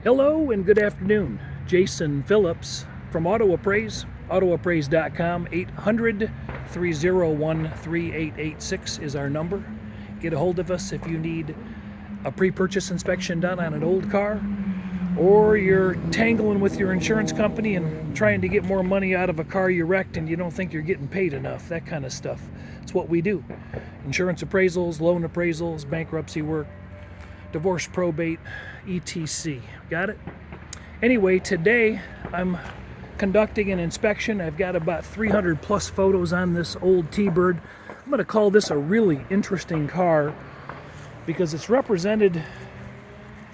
Hello and good afternoon. Jason Phillips from Auto Appraise, autoappraise.com. 800-301-3886 is our number. Get a hold of us if you need a pre-purchase inspection done on an old car, or you're tangling with your insurance company and trying to get more money out of a car you wrecked and you don't think you're getting paid enough, that kind of stuff. It's what we do. Insurance appraisals, loan appraisals, bankruptcy work, divorce, probate, etc. Got it? Anyway, today I'm conducting an inspection. I've got about 300 plus photos on this old T-Bird. I'm going to call this a really interesting car because it's represented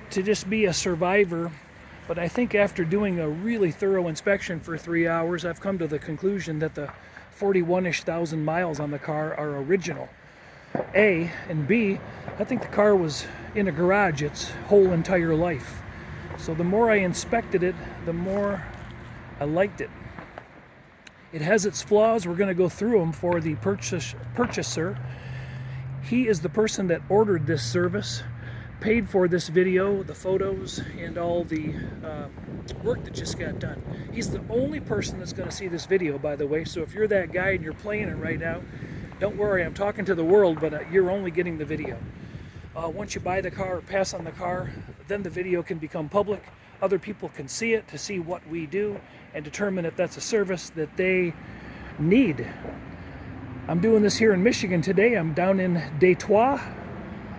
to just be a survivor, but I think after doing a really thorough inspection for 3 hours, I've come to the conclusion that the 41-ish thousand miles on the car are original. A, and B, I think the car was in a garage its whole entire life. So the more I inspected it, the more I liked it. It has its flaws. We're going to go through them for the purchaser. He is the person that ordered this service, paid for this video, the photos, and all the work that just got done. He's the only person that's going to see this video, by the way. So if you're that guy and you're playing it right now, don't worry, I'm talking to the world, but you're only getting the video. Once you buy the car or pass on the car, then the video can become public. Other people can see it to see what we do and determine if that's a service that they need. I'm doing this here in Michigan today. I'm down in Detroit,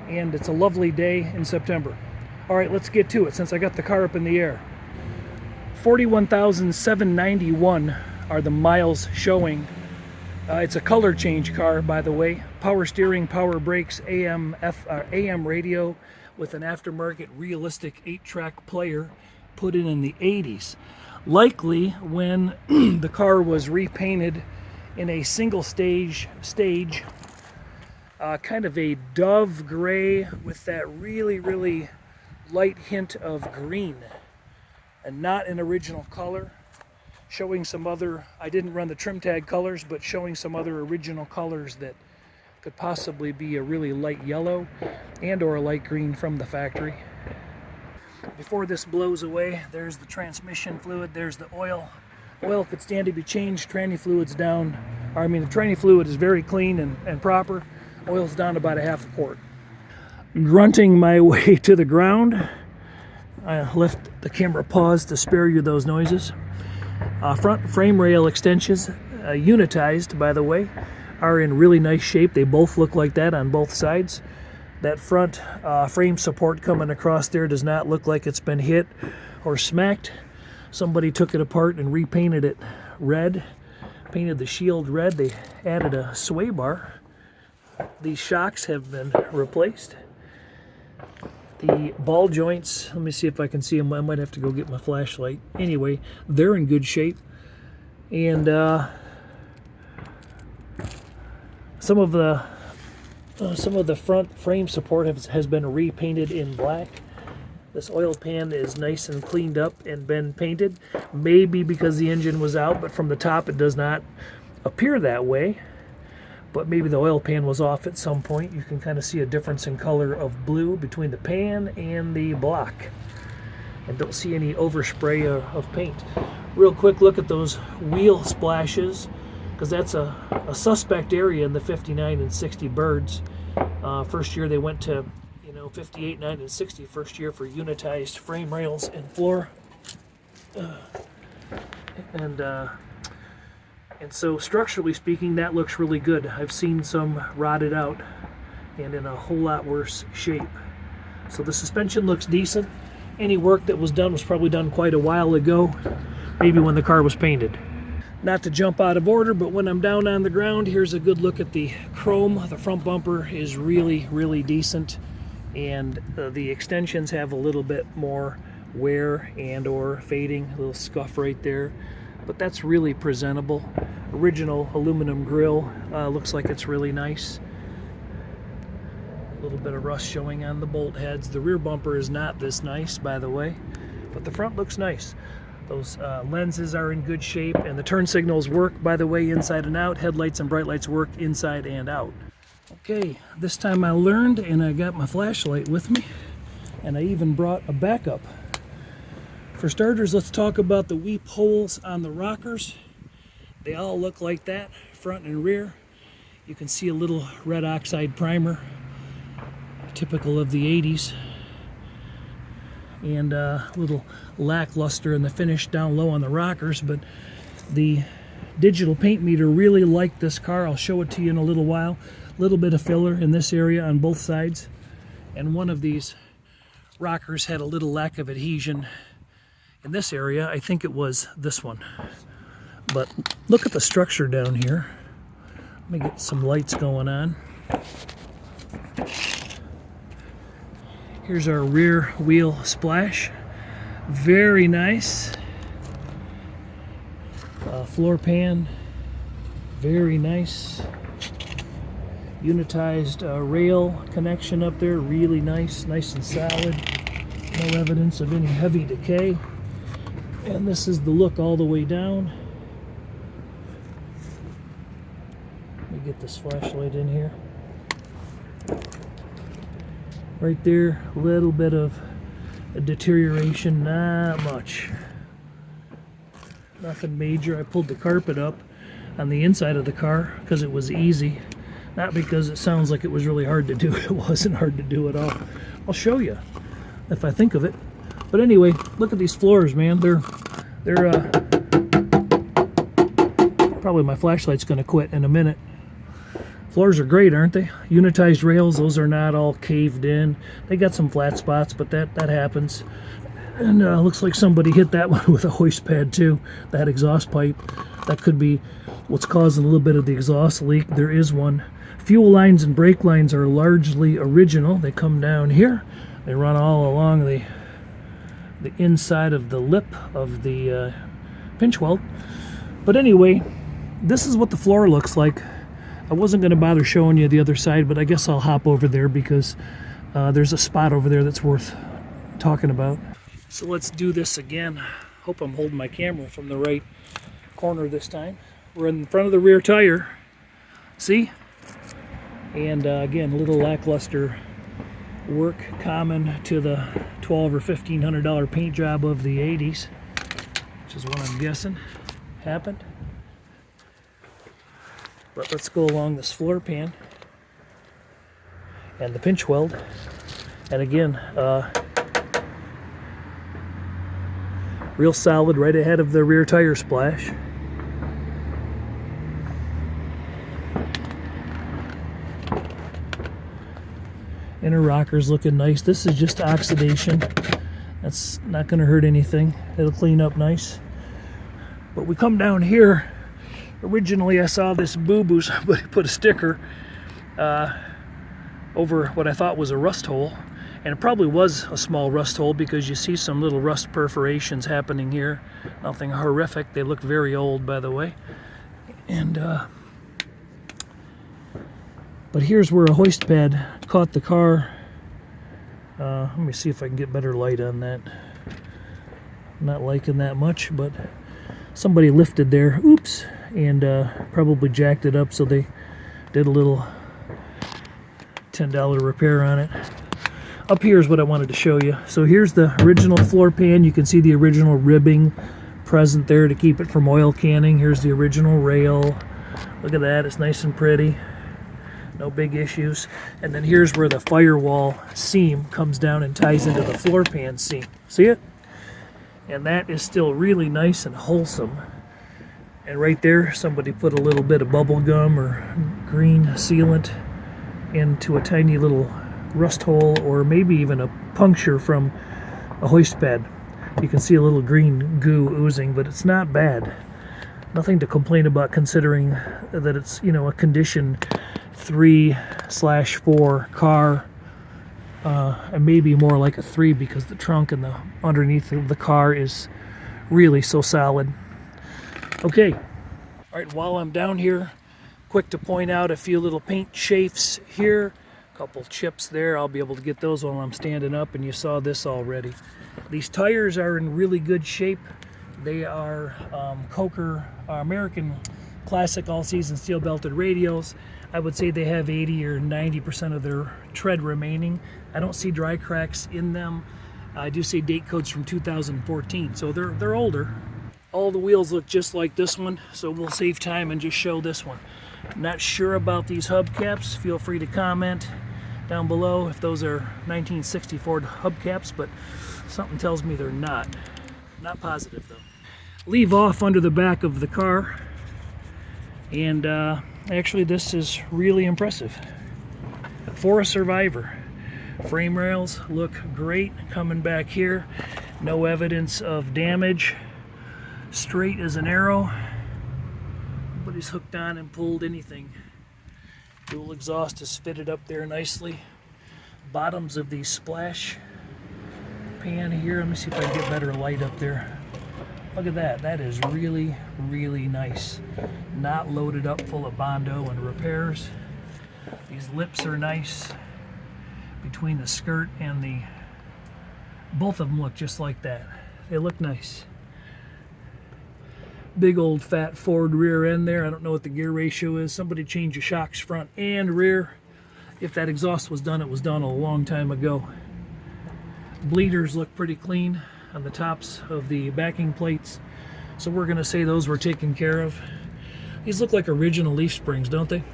and it's a lovely day in September. All right, let's get to it since I got the car up in the air. 41,791 are the miles showing. It's a color change car, by the way. Power steering, power brakes, AM radio with an aftermarket realistic 8-track player put in the 80s. Likely when the car was repainted in a single stage, kind of a dove gray with that really, really light hint of green, and not an original color. Showing some other, I didn't run the trim tag colors, but showing some other original colors that could possibly be a really light yellow and or a light green from the factory. Before this blows away, there's the transmission fluid, there's the oil. Oil could stand to be changed, tranny fluid's down. The tranny fluid is very clean and proper. Oil's down about a half a quart. Grunting my way to the ground. I left the camera paused to spare you those noises. Front frame rail extensions, unitized by the way, are in really nice shape. They both look like that on both sides. That front frame support coming across there does not look like it's been hit or smacked. Somebody took it apart and repainted it red, painted the shield red. They added a sway bar. These shocks have been replaced. The ball joints, let me see if I can see them. I might have to go get my flashlight. Anyway, they're in good shape. And some of the front frame support has been repainted in black. This oil pan is nice and cleaned up and been painted. Maybe because the engine was out, but from the top it does not appear that way. But maybe the oil pan was off at some point. You can kind of see a difference in color of blue between the pan and the block. And don't see any overspray of paint. Real quick look at those wheel splashes, because that's a suspect area in the 59 and 60 birds. First year they went to 58, 9, and 60. First year for unitized frame rails and floor. And so structurally speaking, that looks really good. I've seen some rotted out and in a whole lot worse shape. So the suspension looks decent. Any work that was done was probably done quite a while ago, maybe when the car was painted. Not to jump out of order, but when I'm down on the ground, here's a good look at the chrome. The front bumper is really, really decent, and the extensions have a little bit more wear and or fading, a little scuff right there. But that's really presentable. Original aluminum grille, looks like it's really nice. A little bit of rust showing on the bolt heads. The rear bumper is not this nice, by the way, but the front looks nice. Those lenses are in good shape, and the turn signals work, by the way, inside and out. Headlights and bright lights work inside and out. Okay, this time I learned, and I got my flashlight with me, and I even brought a backup. For starters, let's talk about the weep holes on the rockers. They all look like that, front and rear. You can see a little red oxide primer, typical of the 80s. And a little lackluster in the finish down low on the rockers, but the digital paint meter really liked this car. I'll show it to you in a little while. A little bit of filler in this area on both sides. And one of these rockers had a little lack of adhesion in this area. I think it was this one. But look at the structure down here. Let me get some lights going on. Here's our rear wheel splash. Very nice. Floor pan. Very nice. Unitized rail connection up there. Really nice. Nice and solid. No evidence of any heavy decay. And this is the look all the way down. Let me get this flashlight in here. Right there, a little bit of a deterioration, not much. Nothing major. I pulled the carpet up on the inside of the car because it was easy. Not because it sounds like it was really hard to do. It wasn't hard to do at all. I'll show you if I think of it. But anyway, look at these floors, man. They're probably my flashlight's going to quit in a minute. Floors are great, aren't they? Unitized rails, those are not all caved in. They got some flat spots, but that happens. And looks like somebody hit that one with a hoist pad too. That exhaust pipe, that could be what's causing a little bit of the exhaust leak. There is one. Fuel lines and brake lines are largely original. They come down here. They run all along the inside of the lip of the pinch weld. But anyway, this is what the floor looks like. I wasn't going to bother showing you the other side, but I guess I'll hop over there because there's a spot over there that's worth talking about. So let's do this again. Hope I'm holding my camera from the right corner this time. We're in front of the rear tire. See? And again, a little lackluster work common to the $1,200 or $1,500 paint job of the 80s, which is what I'm guessing happened. But let's go along this floor pan and the pinch weld. And again, real solid right ahead of the rear tire splash. Inner rocker's looking nice. This is just oxidation. That's not going to hurt anything. It'll clean up nice. But we come down here. Originally I saw this boo-boo, somebody put a sticker over what I thought was a rust hole. And it probably was a small rust hole because you see some little rust perforations happening here. Nothing horrific. They look very old, by the way. And but here's where a hoist pad caught the car. Let me see if I can get better light on that. I'm not liking that much, but somebody lifted there. Oops. And probably jacked it up, so they did a little $10 repair on it. Up here is what I wanted to show you. So here's the original floor pan. You can see the original ribbing present there to keep it from oil canning. Here's the original rail. Look at that, it's nice and pretty. No big issues. And then here's where the firewall seam comes down and ties into the floor pan seam. See it? And that is still really nice and wholesome. And right there, somebody put a little bit of bubble gum or green sealant into a tiny little rust hole, or maybe even a puncture from a hoist pad. You can see a little green goo oozing, but it's not bad. Nothing to complain about considering that it's, you know, a condition 3/4 car, and maybe more like a 3 because the trunk and the underneath of the car is really so solid. Okay, all right, while I'm down here, quick to point out a few little paint chafes here, a couple chips there. I'll be able to get those while I'm standing up, and you saw this already. These tires are in really good shape. They are Coker American Classic all-season steel-belted radials. I would say they have 80 or 90% of their tread remaining. I don't see dry cracks in them. I do see date codes from 2014, so they're older. All the wheels look just like this one, so we'll save time and just show this one. I'm not sure about these hubcaps. Feel free to comment down below if those are 1960 Ford hubcaps, but something tells me they're not. Not positive though. Leave off under the back of the car, and actually this is really impressive for a survivor. Frame rails look great coming back here. No evidence of damage. Straight as an arrow. Nobody's hooked on and pulled anything. Dual exhaust is fitted up there nicely. Bottoms of the splash pan here. Let me see if I can get better light up there. Look at that. That is really, really nice. Not loaded up full of Bondo and repairs. These lips are nice. Between the skirt and the... both of them look just like that. They look nice. Big old fat Ford rear end there. I don't know what the gear ratio is. Somebody changed the shocks front and rear. If that exhaust was done, it was done a long time ago. Bleeders look pretty clean on the tops of the backing plates, so we're going to say those were taken care of. These look like original leaf springs, don't they?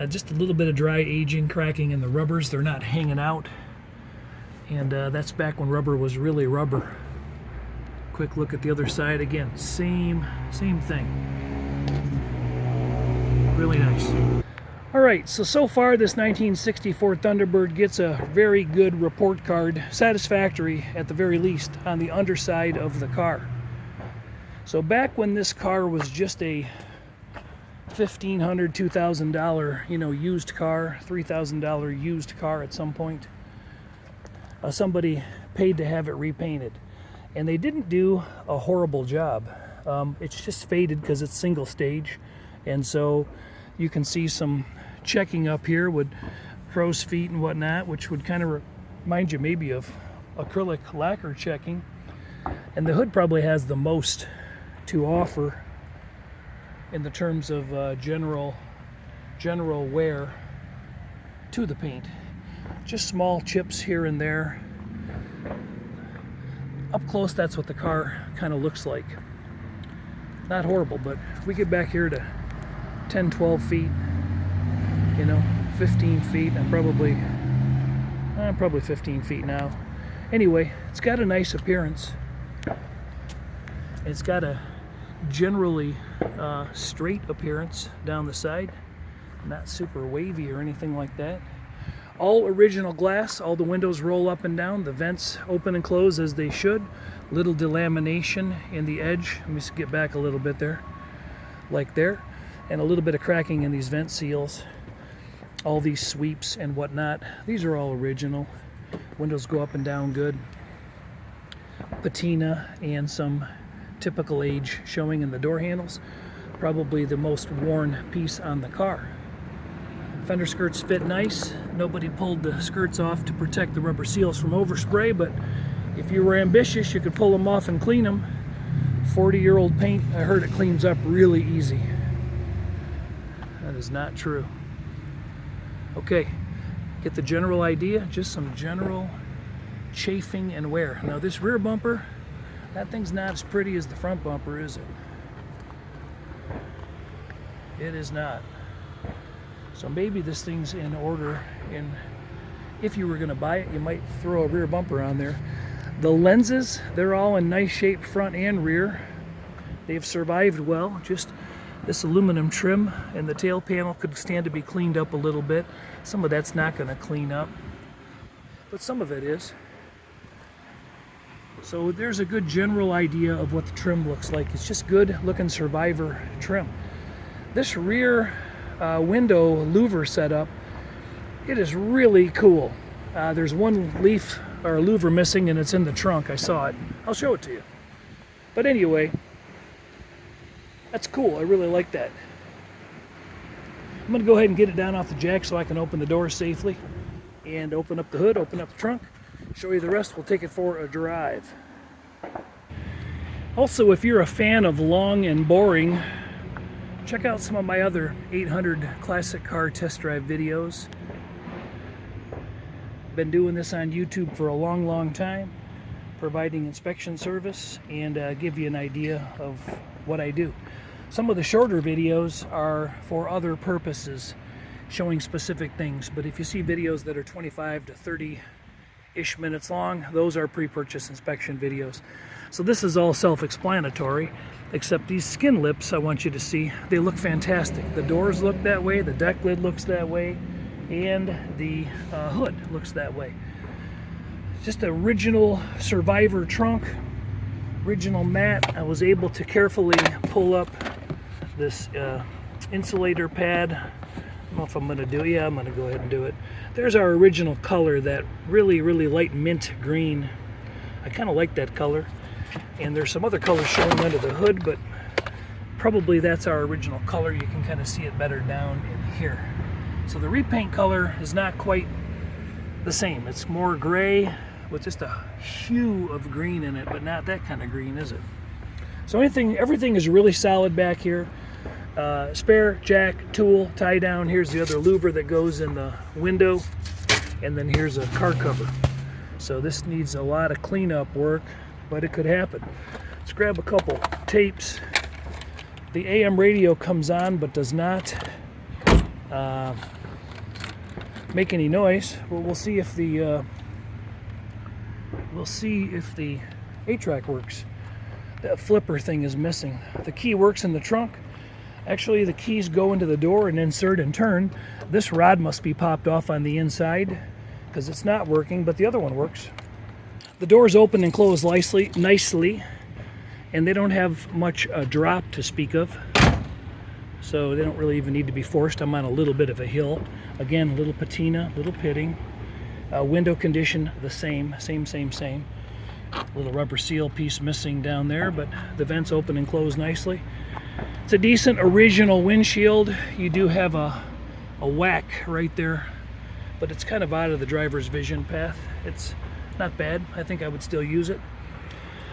Just a little bit of dry aging, cracking in the rubbers. They're not hanging out, and that's back when rubber was really rubber. Quick look at the other side again. Same thing. Really nice. All right, so far this 1960 Ford Thunderbird gets a very good report card, satisfactory at the very least, on the underside of the car. So back when this car was just a $1,500, $2,000, used car, $3,000 used car at some point, somebody paid to have it repainted. And they didn't do a horrible job. It's just faded because it's single stage, and so you can see some checking up here with crow's feet and whatnot, which would kind of remind you maybe of acrylic lacquer checking. And the hood probably has the most to offer in the terms of general wear to the paint. Just small chips here and there. Up close, that's what the car kind of looks like. Not horrible, but we get back here to 10, 12 feet, 15 feet. I'm probably 15 feet now. Anyway, it's got a nice appearance. It's got a generally straight appearance down the side, not super wavy or anything like that. All original glass, all the windows roll up and down, the vents open and close as they should. Little delamination in the edge. Let me just get back a little bit there, like there. And a little bit of cracking in these vent seals. All these sweeps and whatnot. These are all original. Windows go up and down good. Patina and some typical age showing in the door handles. Probably the most worn piece on the car. Fender skirts fit nice. Nobody pulled the skirts off to protect the rubber seals from overspray, but if you were ambitious, you could pull them off and clean them. 40-year-old paint, I heard it cleans up really easy. That is not true. Okay, get the general idea, just some general chafing and wear. Now this rear bumper, that thing's not as pretty as the front bumper, is it? It is not. So maybe this thing's in order, and if you were going to buy it, you might throw a rear bumper on there. The lenses, they're all in nice shape front and rear. They've survived well. Just this aluminum trim and the tail panel could stand to be cleaned up a little bit. Some of that's not going to clean up, but some of it is. So there's a good general idea of what the trim looks like. It's just good looking survivor trim. This rear window louver setup, it is really cool. There's one leaf or louver missing, and it's in the trunk. I saw it. I'll show it to you. But anyway, that's cool. I really like that. I'm going to go ahead and get it down off the jack so I can open the doors safely and open up the hood, open up the trunk, show you the rest. We'll take it for a drive. Also, if you're a fan of long and boring, check out some of my other 800 classic car test drive videos. been doing this on YouTube for a long time, providing inspection service, and give you an idea of what I do. Some of the shorter videos are for other purposes, showing specific things, but if you see videos that are 25 to 30-ish minutes long, those are pre-purchase inspection videos. So this is all self-explanatory, except these skin lips I want you to see. They look fantastic. The doors look that way, the deck lid looks that way, and the hood looks that way. Just an original Survivor trunk, original mat. I was able to carefully pull up this insulator pad. I don't know if I'm going to do it. Yeah, I'm going to go ahead and do it. There's our original color, that really light mint green. I kind of like that color. And there's some other colors showing under the hood, but probably that's our original color. You can kind of see it better down in here. So the repaint color is not quite the same. It's more gray with just a hue of green in it, but not that kind of green, is it? So everything is really solid back here. Spare jack, tool, tie down. Here's the other louver that goes in the window, and then here's a car cover. So this needs a lot of cleanup work, but it could happen. Let's grab a couple tapes. The AM radio comes on but does not make any noise. Well, we'll see if the 8-track works. That flipper thing is missing. The key works in the trunk. Actually, the keys go into the door and insert and turn. This rod must be popped off on the inside because it's not working, but the other one works. The doors open and close nicely, and they don't have much drop to speak of, so they don't really even need to be forced. I'm on a little bit of a hill. Again, little patina, little pitting. Window condition, the same. Little rubber seal piece missing down there, but the vents open and close nicely. It's a decent original windshield. You do have a whack right there, but it's kind of out of the driver's vision path. It's not bad. I think I would still use it.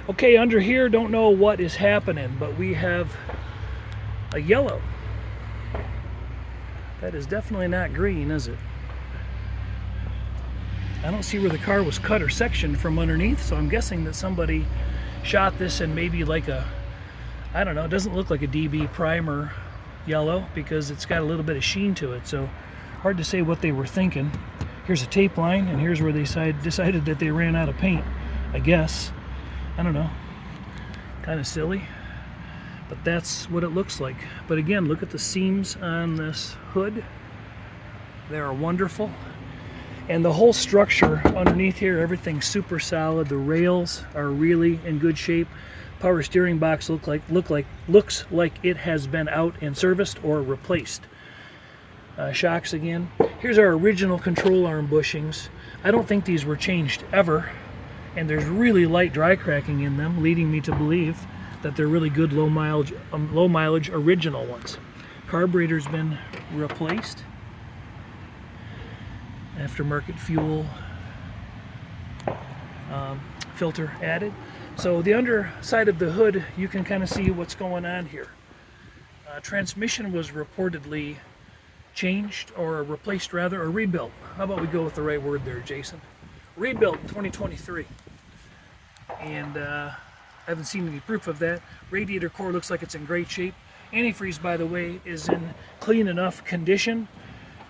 Okay, under here, don't know what is happening, but we have a yellow. That is definitely not green, is it? I don't see where the car was cut or sectioned from underneath, so I'm guessing that somebody shot this in maybe like a, I don't know, it doesn't look like a DB primer yellow because it's got a little bit of sheen to it, so hard to say what they were thinking. Here's a tape line, and here's where they decided that they ran out of paint, I guess. I don't know. Kind of silly, but that's what it looks like. But again, look at the seams on this hood. They are wonderful. And the whole structure underneath here, everything's super solid. The rails are really in good shape. Power steering box looks like it has been out and serviced or replaced. Shocks again. Here's our original control arm bushings. I don't think these were changed ever, and there's really light dry cracking in them, leading me to believe that they're really good low mileage original ones. Carburetor's been replaced. Aftermarket fuel filter added. So the underside of the hood, you can kind of see what's going on here. Transmission was reportedly changed, or replaced rather, or rebuilt. How about we go with the right word there, Jason? Rebuilt in 2023. And I haven't seen any proof of that. Radiator core looks like it's in great shape. Antifreeze, by the way, is in clean enough condition.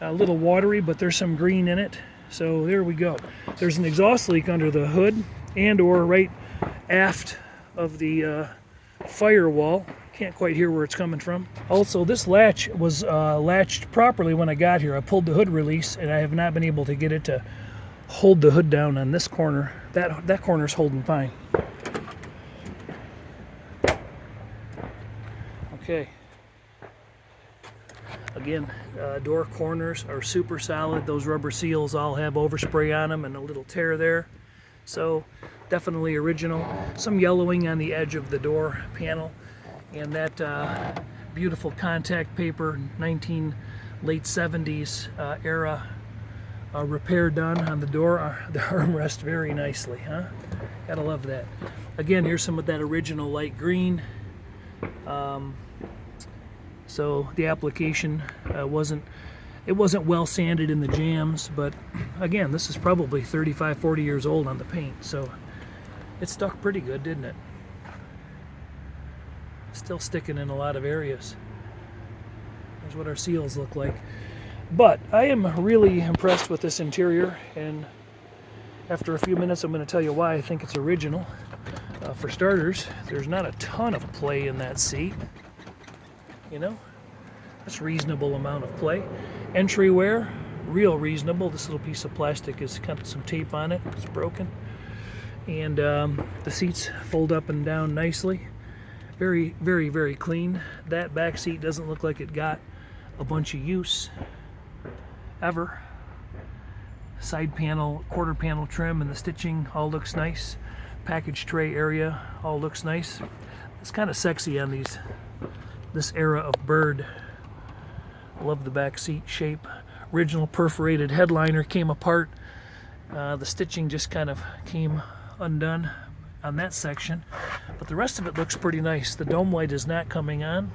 A little watery, but there's some green in it. So there we go. There's an exhaust leak under the hood and or right aft of the firewall. Can't quite hear where it's coming from. Also, this latch was latched properly when I got here. I pulled the hood release, and I have not been able to get it to hold the hood down on this corner. That corner's holding fine. Okay. Again, door corners are super solid. Those rubber seals all have overspray on them and a little tear there. So definitely original. Some yellowing on the edge of the door panel. And that beautiful contact paper, late 70s era repair done on the door, the armrest very nicely, huh? Gotta love that. Again, here's some of that original light green. So the application wasn't It wasn't well sanded in the jams, but again, this is probably 35, 40 years old on the paint, so it stuck pretty good, didn't it? Still sticking in a lot of areas. There's what our seals look like. But I am really impressed with this interior, and after a few minutes I'm going to tell you why I think it's original. For starters, there's not a ton of play in that seat. You know, that's a reasonable amount of play. Entry wear, real reasonable. This little piece of plastic has got some tape on it. It's broken. And the seats fold up and down nicely. Very, very, very clean. That back seat doesn't look like it got a bunch of use ever. Side panel, quarter panel trim, and the stitching all looks nice. Package tray area all looks nice. It's kind of sexy on this era of Bird. Love the back seat shape. Original perforated headliner came apart. The stitching just kind of came undone on that section, but the rest of it looks pretty nice. The dome light is not coming on.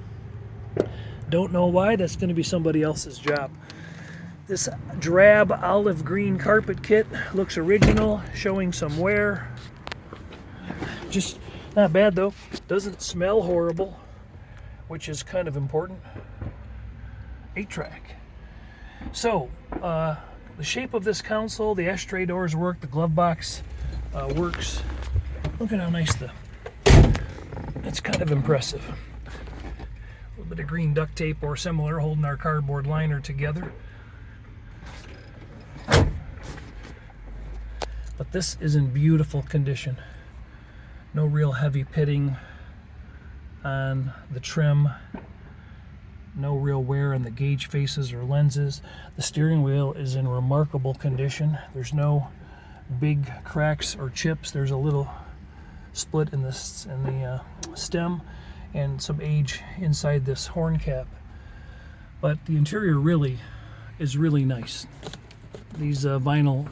Don't know why. That's going to be somebody else's job. This drab olive green carpet kit looks original, showing some wear. Just not bad though. Doesn't smell horrible, which is kind of important. 8-track. So the shape of this console, the ashtray doors work, the glove box works. Look at how nice it's kind of impressive. A little bit of green duct tape or similar holding our cardboard liner together. But this is in beautiful condition. No real heavy pitting on the trim. No real wear in the gauge faces or lenses. The steering wheel is in remarkable condition. There's no big cracks or chips. There's a little split in the stem and some age inside this horn cap. But the interior really is really nice. These vinyl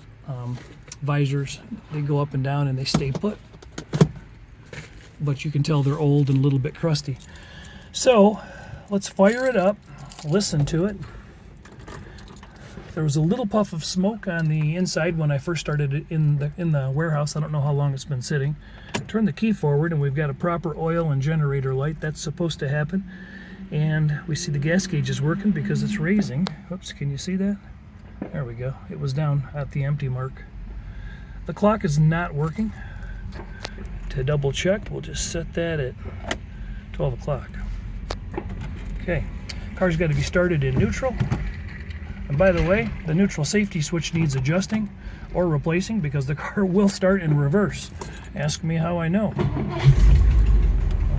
visors, they go up and down and they stay put. But you can tell they're old and a little bit crusty. So let's fire it up, listen to it. There was a little puff of smoke on the inside when I first started it in the warehouse. I don't know how long it's been sitting. Turn the key forward and we've got a proper oil and generator light. That's supposed to happen. And we see the gas gauge is working because it's raising. Oops, can you see that? There we go. It was down at the empty mark. The clock is not working. To double check, we'll just set that at 12 o'clock. Okay, car's got to be started in neutral. And by the way, the neutral safety switch needs adjusting or replacing because the car will start in reverse. Ask me how I know.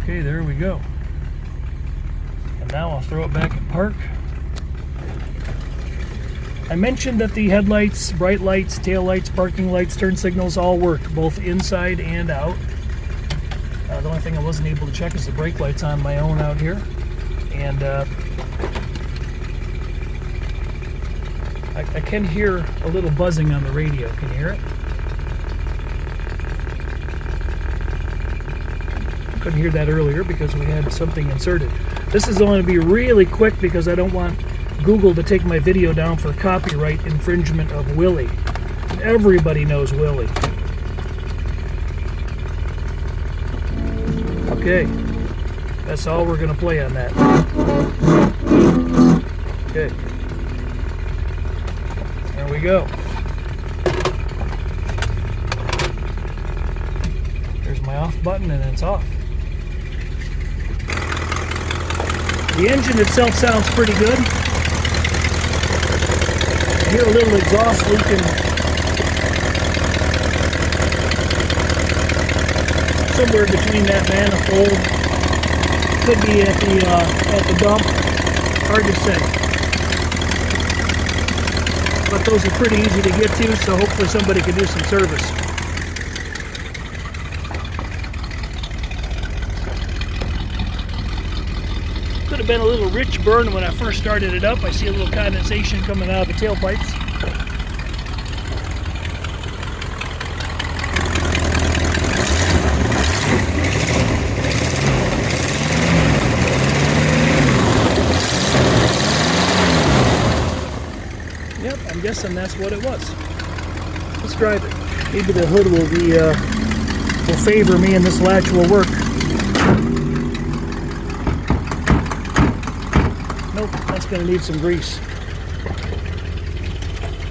Okay, there we go. And now I'll throw it back in park. I mentioned that the headlights, bright lights, tail lights, parking lights, turn signals all work, both inside and out. The only thing I wasn't able to check is the brake lights on my own out here. And I can hear a little buzzing on the radio. Can you hear it? Couldn't hear that earlier because we had something inserted. This is going to be really quick because I don't want Google to take my video down for copyright infringement of Willie. Everybody knows Willie. Okay, that's all we're going to play on that. Okay, there we go. There's my off button and it's off. The engine itself sounds pretty good. I hear a little exhaust leaking somewhere between that manifold. Could be at the dump. Hard to say. But those are pretty easy to get to, so hopefully somebody can do some service. Could have been a little rich burn when I first started it up. I see a little condensation coming out of the tailpipes. this, and that's what it was. Let's drive it. Maybe the hood will be will favor me and this latch will work. Nope, that's going to need some grease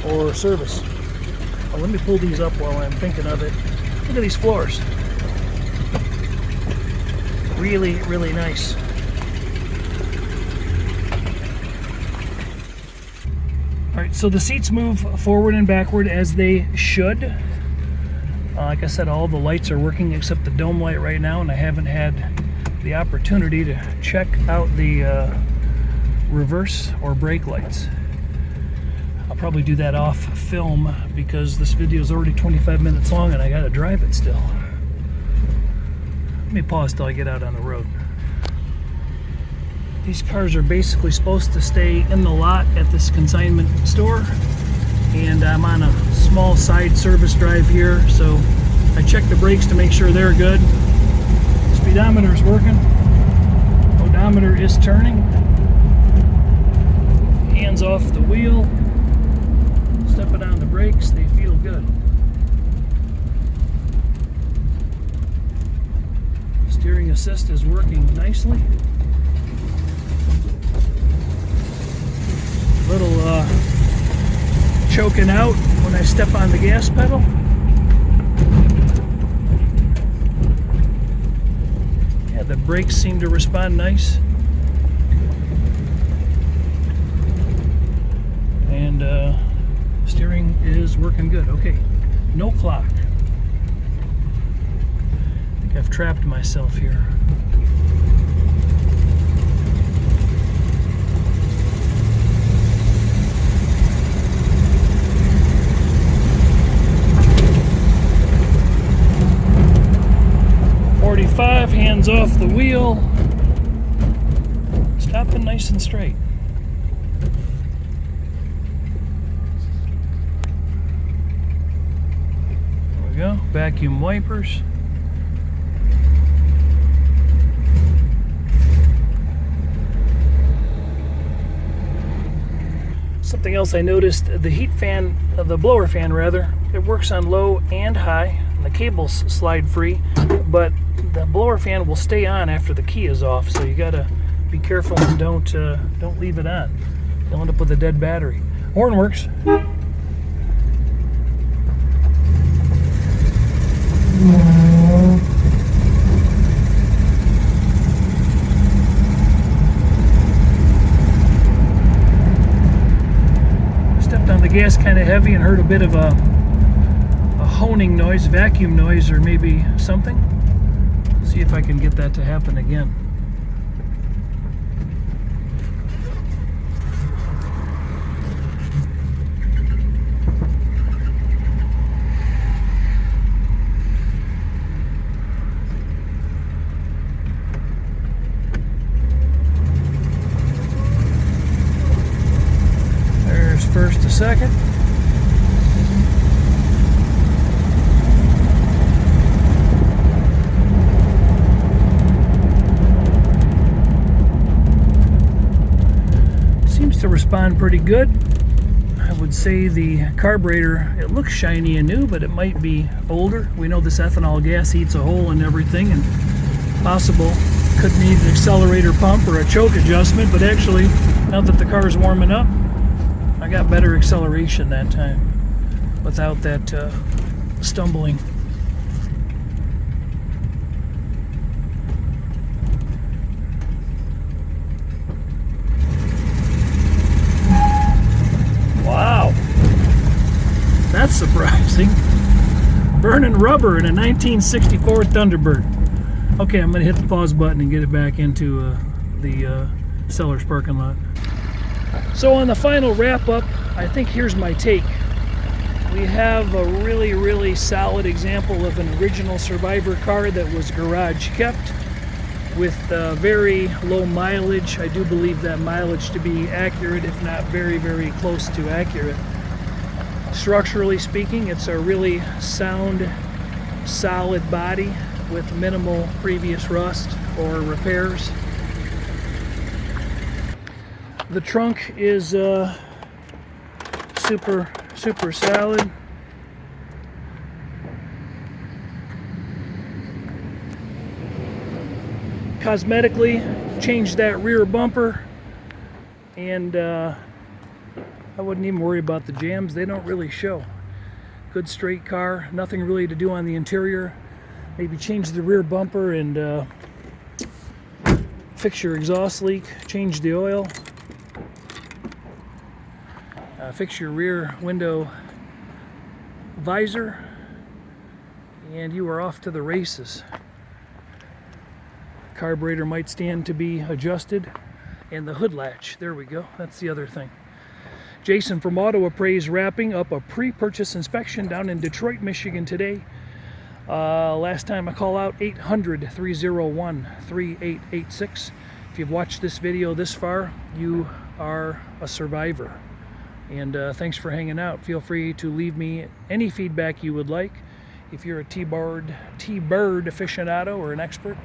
or service. Oh, let me pull these up while I'm thinking of it. Look at these floors. Really, really nice. Alright, so the seats move forward and backward as they should. Like I said, all the lights are working except the dome light right now, and I haven't had the opportunity to check out the reverse or brake lights. I'll probably do that off film because this video is already 25 minutes long and I gotta drive it still. Let me pause till I get out on the road. These cars are basically supposed to stay in the lot at this consignment store, and I'm on a small side service drive here, so I check the brakes to make sure they're good. Speedometer is working. Odometer is turning. Hands off the wheel. Stepping on the brakes, they feel good. Steering assist is working nicely. Little choking out when I step on the gas pedal. Yeah, the brakes seem to respond nice. And steering is working good. Okay, no clock. I think I've trapped myself here. Hands off the wheel. Stopping nice and straight. There we go. Vacuum wipers. Something else I noticed, the heat fan, the blower fan rather, it works on low and high. The cables slide free, but the blower fan will stay on after the key is off, so you gotta be careful and don't leave it on. You'll end up with a dead battery. Horn works. Stepped on the gas kind of heavy and heard a bit of a honing noise, vacuum noise, or maybe something. See if I can get that to happen again. There's first to second. To respond pretty good. I would say the carburetor, it looks shiny and new, but it might be older. We know this ethanol gas eats a hole in everything, and possible could need an accelerator pump or a choke adjustment, but actually, now that the car is warming up, I got better acceleration that time without that stumbling. That's surprising. Burning rubber in a 1964 Thunderbird. Okay, I'm going to hit the pause button and get it back into the seller's parking lot. So on the final wrap up, I think here's my take. We have a really, really solid example of an original Survivor car that was garage kept with very low mileage. I do believe that mileage to be accurate, if not very, very close to accurate. Structurally speaking, it's a really sound, solid body with minimal previous rust or repairs. The trunk is super super solid. Cosmetically, changed that rear bumper, and I wouldn't even worry about the jams. They don't really show. Good straight car, nothing really to do on the interior. Maybe change the rear bumper and fix your exhaust leak, change the oil, fix your rear window visor, and you are off to the races. Carburetor might stand to be adjusted, and the hood latch, there we go, that's the other thing. Jason from Auto Appraise wrapping up a pre-purchase inspection down in Detroit, Michigan today. Last time I call out, 800-301-3886. If you've watched this video this far, you are a survivor. And thanks for hanging out. Feel free to leave me any feedback you would like. If you're a T-Bird aficionado or an expert,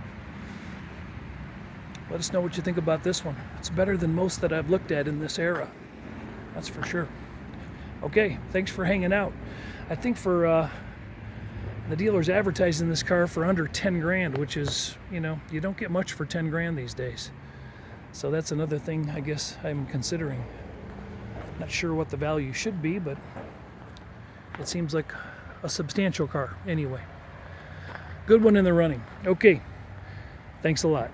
let us know what you think about this one. It's better than most that I've looked at in this era. That's for sure. Okay, thanks for hanging out. I think for the dealer's advertising this car for under 10 grand, which is, you know, you don't get much for 10 grand these days. So that's another thing I guess I'm considering. Not sure what the value should be, but it seems like a substantial car anyway. Good one in the running. Okay, thanks a lot.